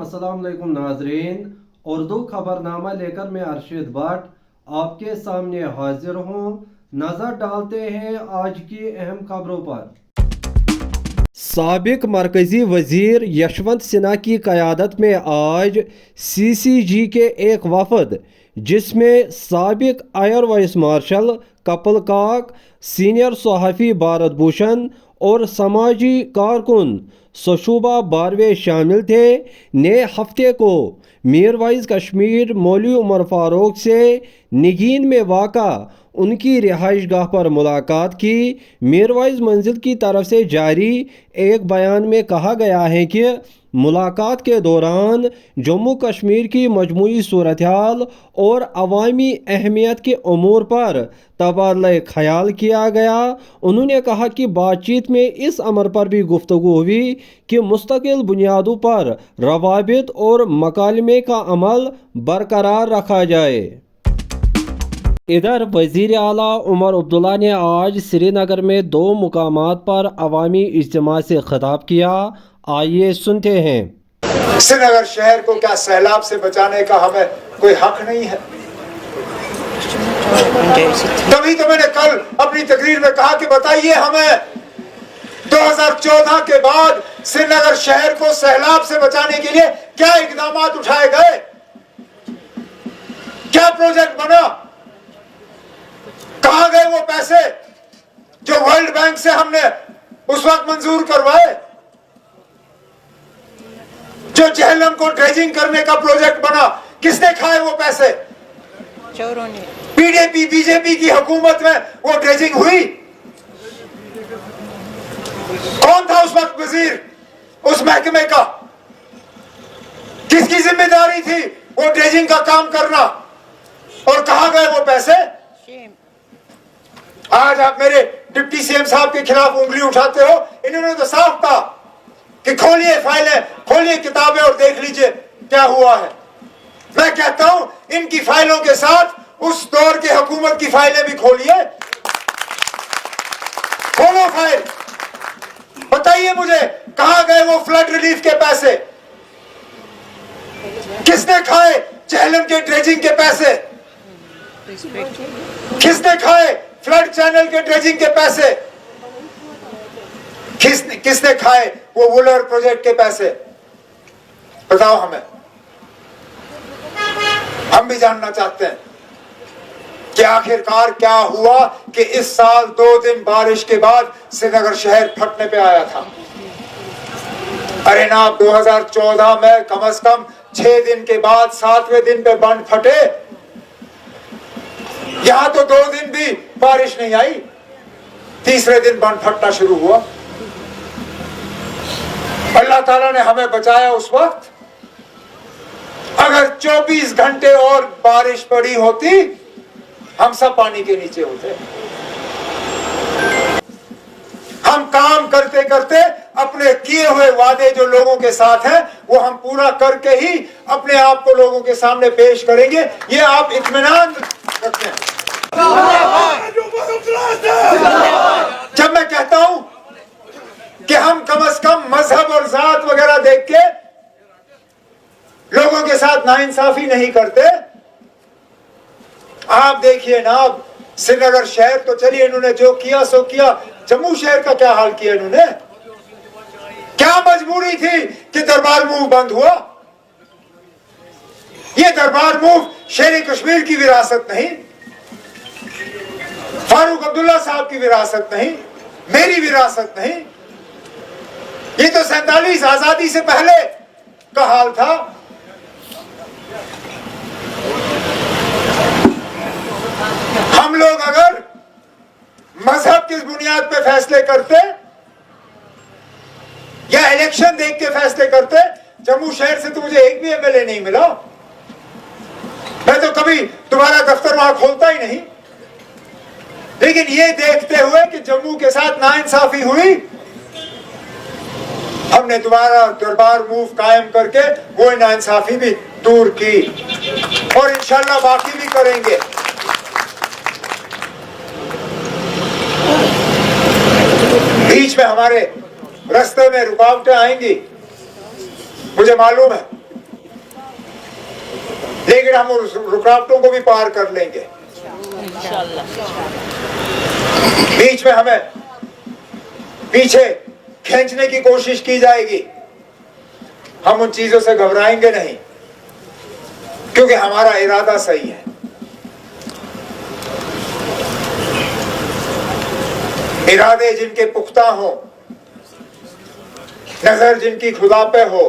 अस्सलाम वालेकुम नाजरीन। उर्दू खबरनामा लेकर मैं अरशद भट्ट आपके सामने हाजिर हूँ। नजर डालते हैं आज की अहम खबरों पर। साबिक मरकजी वजीर यशवंत सिन्हा की क़यादत में आज CCG के एक वफद जिसमें साबिक एयर वाइस मार्शल कपिल काक, सीनियर सहाफ़ी भारत भूषण और समाजी कारकुन सशुबा बारवे शामिल थे, ने हफ्ते को मीरवाइज कश्मीर मौलवी उमर फारूक से निगीन में वाक़ा उनकी रिहाइश गाह पर मुलाकात की। मीरवाइज मंजिल की तरफ से जारी एक बयान में कहा गया है कि मुलाकात के दौरान जम्मू कश्मीर की मजमूई सूरत हाल और अवामी अहमियत के उमूर पर तबादला ख्याल किया गया। उन्होंने कहा कि बातचीत में इस अमर पर भी गुफ्तगू हुई कि मुस्तकिल बुनियादों पर रवाबित और मकालमे का अमल बरकरार रखा जाए। इधर वज़ीर आला उमर अब्दुल्ला ने आज श्रीनगर में 2 मुकामात पर अवामी इज्तिमा से खिताब किया। आइए सुनते हैं। श्रीनगर शहर को क्या सैलाब से बचाने का हमें कोई हक नहीं है? तभी तो मैंने कल अपनी तकरीर में कहा कि बताइए हमें 2014 के बाद श्रीनगर शहर को सैलाब से बचाने के लिए क्या इकदाम उठाए गए, क्या प्रोजेक्ट बना, कहां गए वो पैसे जो वर्ल्ड बैंक से हमने उस वक्त मंजूर करवाए, जो झेलम को ड्रेजिंग करने का प्रोजेक्ट बना, किसने खाए वो पैसे? चोरों ने। PDP बीजेपी की हुकूमत में वो ड्रेजिंग हुई? कौन था उस वक्त वजीर उस महकमे का? किसकी जिम्मेदारी थी वो ड्रेजिंग का काम करना? और कहां गए वो पैसे? आज आप मेरे डिप्टी CM साहब के खिलाफ उंगली उठाते हो। इन्होंने तो साफ कहा कि खोलिए फाइलें, खोलिए किताबें और देख लीजिए क्या हुआ है। मैं कहता हूं इनकी फाइलों के साथ उस दौर के हुकूमत की फाइलें भी खोलिए। खोलो फाइल, बताइए मुझे कहां गए वो फ्लड रिलीफ के पैसे, किसने खाए चहलम के ड्रेजिंग के पैसे, किसने खाए फ्लड चैनल के ड्रेजिंग के पैसे, किसने खाए वो वुलर प्रोजेक्ट के पैसे? बताओ हमें, हम भी जानना चाहते हैं कि आखिरकार क्या हुआ कि इस साल 2 दिन बारिश के बाद श्रीनगर शहर फटने पे आया था। अरे ना, 2014 में कम से कम 6 दिन के बाद 7वें दिन पे बंद फटे। यहां तो 2 दिन भी बारिश नहीं आई, 3रे दिन बंद फटना शुरू हुआ। अल्लाह ताला ने हमें बचाया उस वक्त। अगर 24 घंटे और बारिश पड़ी होती हम सब पानी के नीचे होते। हम काम करते करते अपने किए हुए वादे जो लोगों के साथ हैं वो हम पूरा करके ही अपने आप को लोगों के सामने पेश करेंगे, ये आप इत्मीनान रखें। जब मैं कहता हूं कि हम कम से कम मजहब और जात वगैरह देख के लोगों के साथ नाइंसाफी नहीं करते, आप देखिए ना, अब श्रीनगर शहर तो चलिए इन्होंने जो किया सो किया, जम्मू शहर का क्या हाल किया इन्होंने? क्या मजबूरी थी कि दरबार मूव बंद हुआ? ये दरबार मूव शेर कश्मीर की विरासत नहीं, फारूक अब्दुल्ला साहब की विरासत नहीं, मेरी विरासत नहीं। ये तो 47 आजादी से पहले का हाल था। हम लोग अगर मजहब किस बुनियाद पे फैसले करते या इलेक्शन देख के फैसले करते, जम्मू शहर से तो मुझे एक भी MLA नहीं मिला। मैं तो कभी तुम्हारा दफ्तर वहां खोलता ही नहीं। लेकिन ये देखते हुए कि जम्मू के साथ नाइंसाफी हुई, हमने दोबारा दरबार मूव कायम करके वो नाइंसाफी भी दूर की और इंशाल्लाह बाकी भी करेंगे। बीच में हमारे रास्ते में रुकावटें आएंगी, मुझे मालूम है, लेकिन हम उस रुकावटों को भी पार कर लेंगे। बीच में हमें पीछे खींचने की कोशिश की जाएगी, हम उन चीजों से घबराएंगे नहीं, क्योंकि हमारा इरादा सही है। इरादे जिनके पुख्ता हो, नजर जिनकी खुदा पे हो,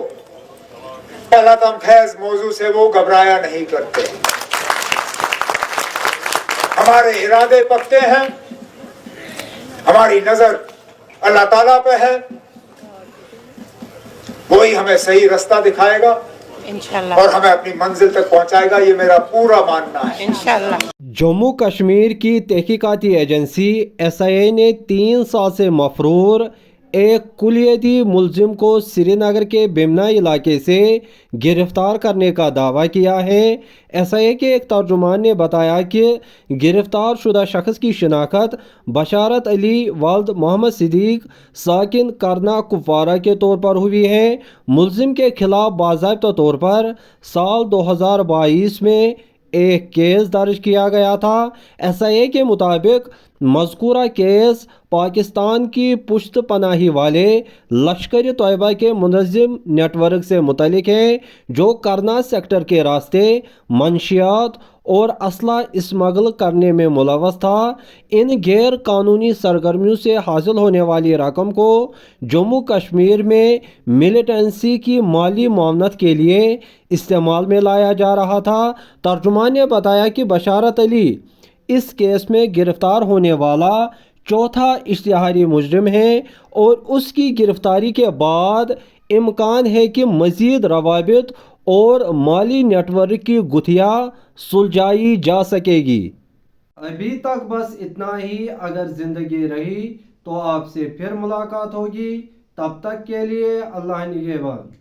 पहला तमखेज मौजू से वो घबराया नहीं करते। हमारे इरादे पक्के हैं, हमारी नजर अल्लाह ताला पे है, वही हमें सही रास्ता दिखाएगा इंशाल्लाह और हमें अपनी मंजिल तक पहुंचाएगा, ये मेरा पूरा मानना है इंशाल्लाह। जम्मू कश्मीर की तहकीकाती एजेंसी SIA ने 3 साल से मफरूर एक कुलियती मुलजिम को श्रीनगर के बिमना इलाके से गिरफ्तार करने का दावा किया है। SIA के एक तर्जुमान ने बताया कि गिरफ्तार शुदा शख्स की शिनाख्त बशारत अली वल्द मोहम्मद सिद्दीक साकिन करना कुपवारा के तौर पर हुई है। मुलजिम के खिलाफ बाज़ाब्ता तौर पर साल 2022 में एक केस दर्ज किया गया था। SIA के मुताबिक मज़कूरा केस पाकिस्तान की पुश्त पनाही वाले लश्कर तैयबा के मुनज़्ज़िम नेटवर्क से मुतल्लिक है, जो करना सेक्टर के रास्ते मंशियात और असला स्मगल करने में मुलव्वस था। इन गैर कानूनी सरगर्मियों से हासिल होने वाली रकम को जम्मू कश्मीर में मिलिटेंसी की माली मामलत के लिए इस्तेमाल में लाया जा रहा था। तर्जुमान ने बताया कि बशारत अली इस केस में गिरफ्तार होने वाला चौथा इश्तिहारी मुजरिम है और उसकी गिरफ्तारी के बाद इम्कान है कि मज़ीद रवाबित और माली नेटवर्क की गुथिया सुलझाई जा सकेगी। अभी तक बस इतना ही। अगर ज़िंदगी रही तो आपसे फिर मुलाकात होगी। तब तक के लिए अल्लाह निगहबान।